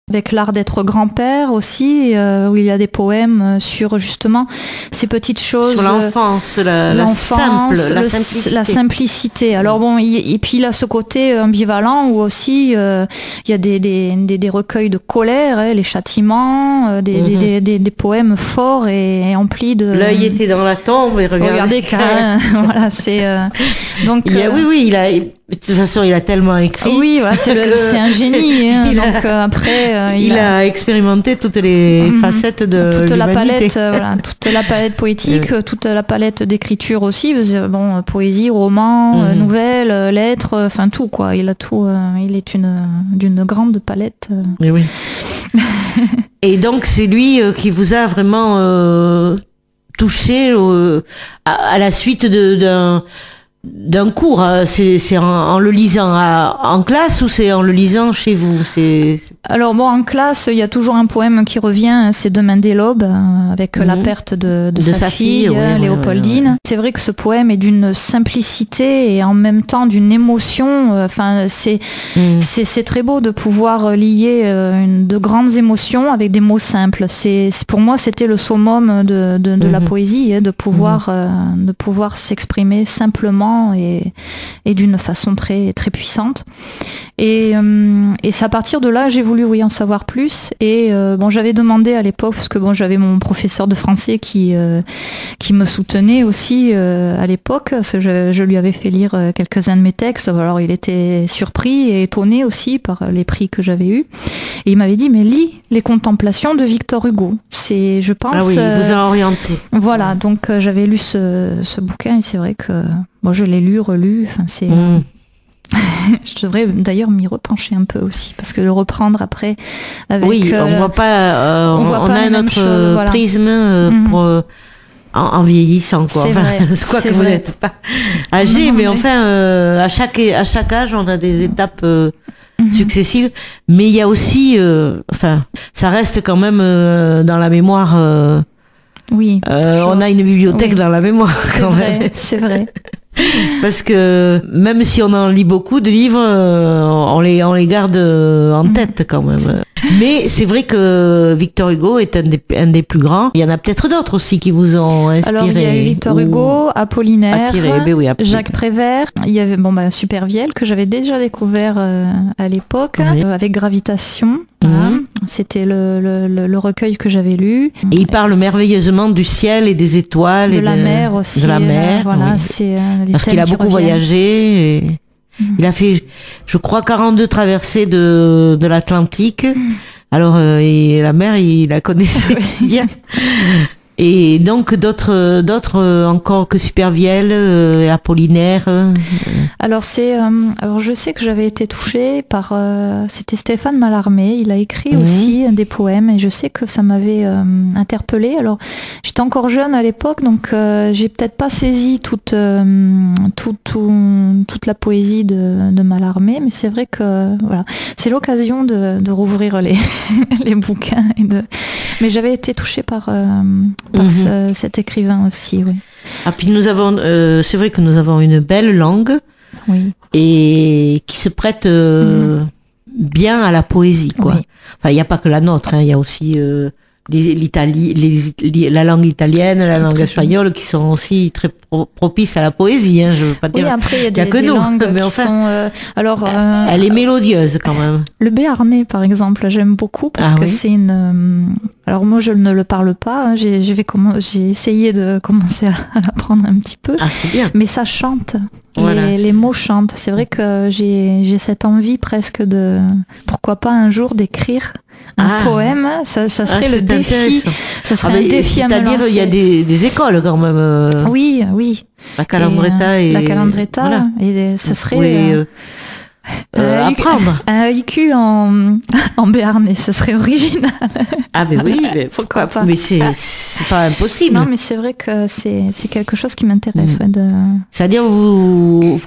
avec l'art d'être grand-père aussi, où il y a des poèmes sur justement ces petites choses. Sur l'enfance, la simplicité. Alors bon, et puis il a ce côté ambivalent où aussi il y a des recueils de colère, les châtiments, des poèmes forts et emplis de... L'œil était dans la tombe et regardez voilà, c'est... donc, oui, de toute façon, il a tellement écrit. Oui, voilà, c'est un génie. Donc après, il a expérimenté toutes les facettes de toute l'humanité. Toute la palette poétique, toute la palette d'écriture aussi. Bon, poésie, roman, nouvelles, lettres, enfin tout quoi. Il a tout. Il est d'une grande palette. Oui. Et donc c'est lui qui vous a vraiment touché à la suite d'un cours. C'est en le lisant en classe ou c'est en le lisant chez vous? Alors bon, en classe, il y a toujours un poème qui revient, c'est Demain dès l'aube, avec la perte de sa fille, Léopoldine. Oui. C'est vrai que ce poème est d'une simplicité et en même temps d'une émotion. Enfin, c'est très beau de pouvoir lier de grandes émotions avec des mots simples. Pour moi, c'était le summum de la poésie, de pouvoir s'exprimer simplement et d'une façon très très puissante. Et c'est à partir de là j'ai voulu en savoir plus. Et bon, j'avais demandé à l'époque, parce que bon, j'avais mon professeur de français qui me soutenait aussi à l'époque, parce que je lui avais fait lire quelques-uns de mes textes. Alors il était surpris et étonné aussi par les prix que j'avais eus. Et il m'avait dit, mais lis Les Contemplations de Victor Hugo. C'est, je pense... Ah oui, il vous a orienté. Voilà, donc j'avais lu ce bouquin et c'est vrai que moi je l'ai lu, relu. Enfin, c'est... Je devrais d'ailleurs m'y repencher un peu aussi, parce que le reprendre après avec... Oui, on voit pas... on a un autre prisme en vieillissant, quoi. C'est vrai. Quoi que vous n'êtes pas âgé, mais enfin, à chaque âge, on a des étapes successives. Mais il y a aussi... ça reste quand même dans la mémoire... oui. On a une bibliothèque dans la mémoire, quand même. C'est vrai. Parce que même si on en lit beaucoup de livres, on les garde en tête quand même. Mais c'est vrai que Victor Hugo est un des plus grands. Il y en a peut-être d'autres aussi qui vous ont inspiré. Alors il y a eu Victor Hugo, Apollinaire, Jacques Prévert. Il y avait Supervielle que j'avais déjà découvert à l'époque avec Gravitation. C'était le recueil que j'avais lu. Et il parle merveilleusement du ciel et des étoiles. De la mer aussi. De la mer, voilà, oui. C'est parce qu'il a beaucoup voyagé. Et il a fait, je crois, 42 traversées de l'Atlantique. Alors, et la mer, il la connaissait bien. Et donc d'autres encore que Supervielle, Apollinaire. Alors je sais que j'avais été touchée par c'était Stéphane Mallarmé. Il a écrit aussi des poèmes et je sais que ça m'avait interpellée. Alors j'étais encore jeune à l'époque, donc j'ai peut-être pas saisi toute la poésie de Mallarmé, mais c'est vrai que voilà, c'est l'occasion de rouvrir les bouquins mais j'avais été touchée par cet écrivain aussi, oui. Ah, puis c'est vrai que nous avons une belle langue, oui, et qui se prête bien à la poésie, quoi. Oui. Enfin, il n'y a pas que la nôtre, il y a aussi la langue italienne, la langue espagnole, qui sont aussi très propices à la poésie. Je veux pas dire. Oui, après il y a des nous, langues mais qui sont. Elle est mélodieuse quand même. Le béarnais, par exemple, j'aime beaucoup parce que c'est une. Alors moi, je ne le parle pas. J'ai essayé de commencer à l'apprendre un petit peu. Ah, c'est bien. Mais ça chante. Voilà, les mots chantent. C'est vrai que j'ai cette envie presque de, pourquoi pas un jour d'écrire un poème. Ça serait le défi. Ça serait un défi à me lancer. C'est-à-dire, il y a des écoles quand même. Oui. La Calandretta la Calandretta. Voilà. Et ce serait apprendre. Un IQ en béarnais, ce serait original. Ah mais oui, mais pourquoi pas. Mais c'est pas impossible. Non, mais c'est vrai que c'est quelque chose qui m'intéresse. C'est-à-dire vous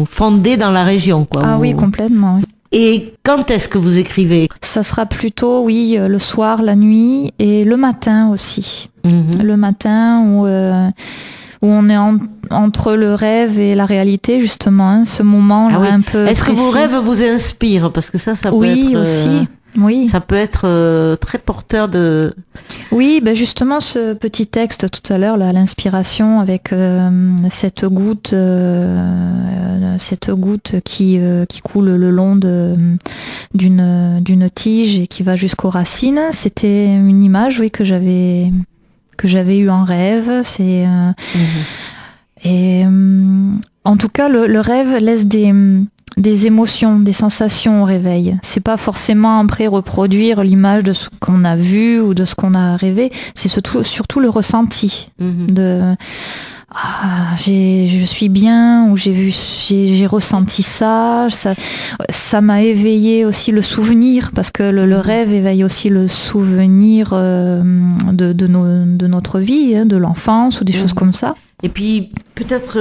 fondez dans la région, quoi. Ah oui, complètement. Et quand est-ce que vous écrivez? Ça sera plutôt, le soir, la nuit et le matin aussi. Le matin où on est entre le rêve et la réalité, justement, ce moment-là un peu Est-ce précis. que vos rêves vous inspirent? Parce que ça peut être... Oui, aussi. Oui. Ça peut être très porteur de... Oui, ben justement, ce petit texte tout à l'heure, là, l'inspiration avec cette goutte qui coule le long d'une tige et qui va jusqu'aux racines. C'était une image, oui, que j'avais eue en rêve. C'est et en tout cas, le rêve laisse des émotions, des sensations au réveil. C'est pas forcément après reproduire l'image de ce qu'on a vu ou de ce qu'on a rêvé. C'est surtout le ressenti de je suis bien, ou j'ai ressenti ça m'a éveillé aussi le souvenir, parce que le rêve éveille aussi le souvenir de notre vie, hein, de l'enfance ou des choses comme ça. Et puis peut-être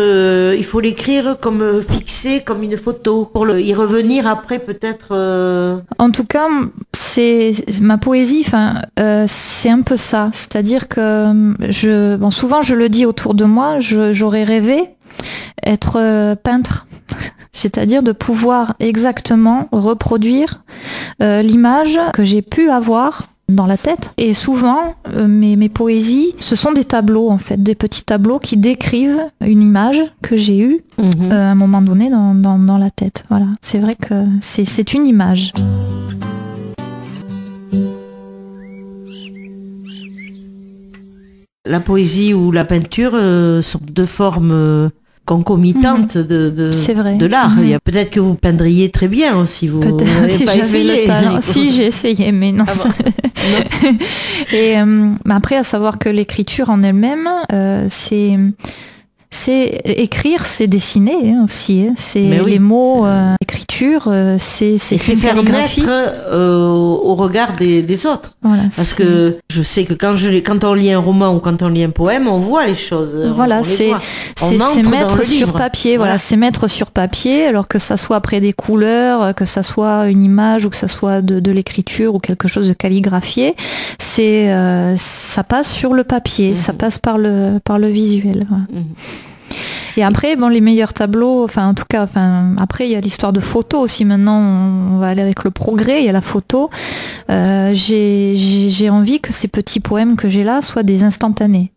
il faut l'écrire comme fixé, comme une photo, pour y revenir après peut-être. En tout cas, c'est ma poésie. C'est un peu ça. C'est-à-dire que souvent je le dis autour de moi. J'aurais rêvé être peintre. C'est-à-dire de pouvoir exactement reproduire l'image que j'ai pu avoir dans la tête. Et souvent, mes poésies, ce sont des tableaux, en fait, des petits tableaux qui décrivent une image que j'ai eue à un moment donné dans la tête. Voilà, c'est vrai que c'est une image. La poésie ou la peinture sont deux formes concomitante de l'art. Il y a peut-être que vous peindriez très bien aussi. Vous peut-être si pas j'avais essayé. Le talent. Si, j'ai essayé, mais non. Non. Et après, à savoir que l'écriture en elle-même, c'est écrire, c'est dessiner aussi. Hein. C'est les mots, écriture, c'est faire naître au regard des autres. Voilà, parce que je sais que quand on lit un roman ou quand on lit un poème, on voit les choses. Voilà, c'est mettre sur papier. Voilà, c'est mettre sur papier, alors que ça soit après des couleurs, que ça soit une image ou que ça soit de l'écriture ou quelque chose de calligraphié, ça passe sur le papier, ça passe par le visuel. Voilà. Et après, les meilleurs tableaux, après, il y a l'histoire de photos aussi. Maintenant, on va aller avec le progrès, il y a la photo. J'ai envie que ces petits poèmes que j'ai là soient des instantanés.